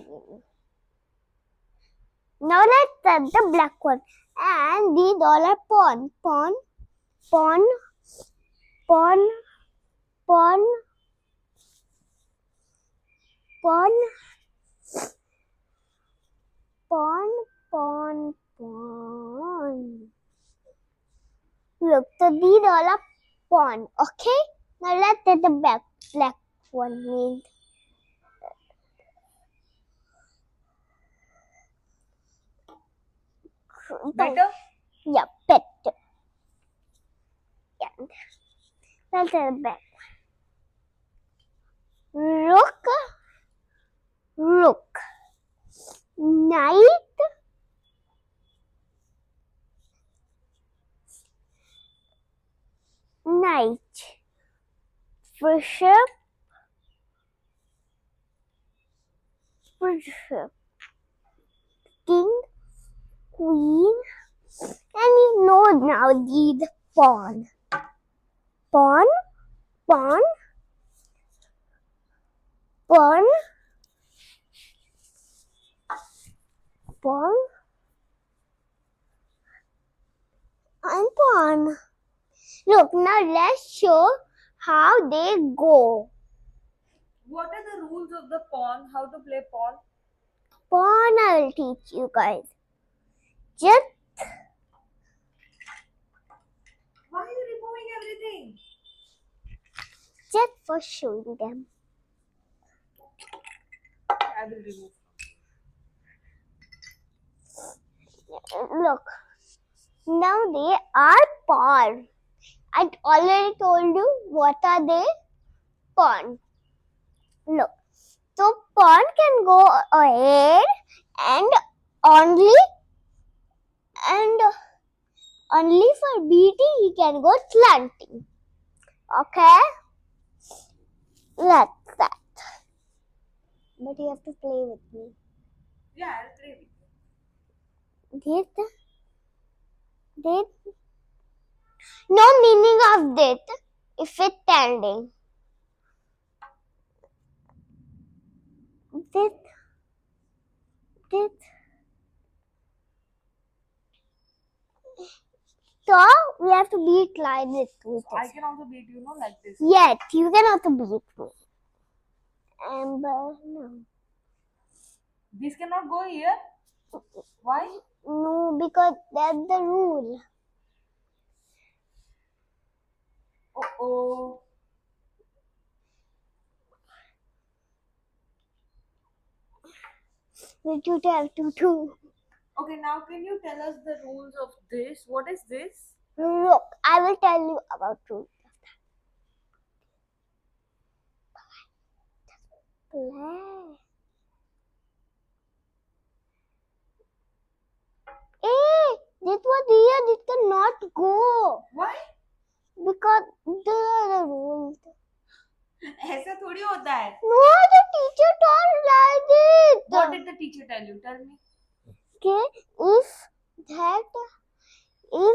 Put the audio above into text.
green. Now let's set the black one. And these all are pawn. Pawn, pawn, pawn, pawn, pawn, pawn, pawn, pawn. Look, so these all are pawn. Okay? Now let's set the black one. Means better? Yeah, better. Yeah. Let's set the back. Rook, rook. Knight, knight. Bishop, bishop. King, queen. And you know now these pawn. Pawn, pawn, pawn, pawn, and pawn. Look, now let's show how they go. What are the rules of the pawn? How to play pawn? Pawn, I will teach you guys. Just Why are you removing everything? just for showing them. I will remove. Look, now they are pawn. I already told you what are they? Pawn. Look, so pawn can go ahead and only for beating he can go slanting. Okay? That's that. But you have to play with me. Yeah, I'll play with you. Did no meaning of that if it's standing. Did so we have to beat like this. I can also beat you, like this. Yes, you can also beat me. Amber, no. This cannot go here. Why? No, because that's the rule. Oh. Which you have to do. Okay, now can you tell us the rules of this? What is this? Look, I will tell you about rules. Play. Hey, this was here. This cannot go. Why? Because there are the rules. ऐसा थोड़ी होता है. No, the teacher told like this. What did the teacher tell you? Tell me. Okay, if that will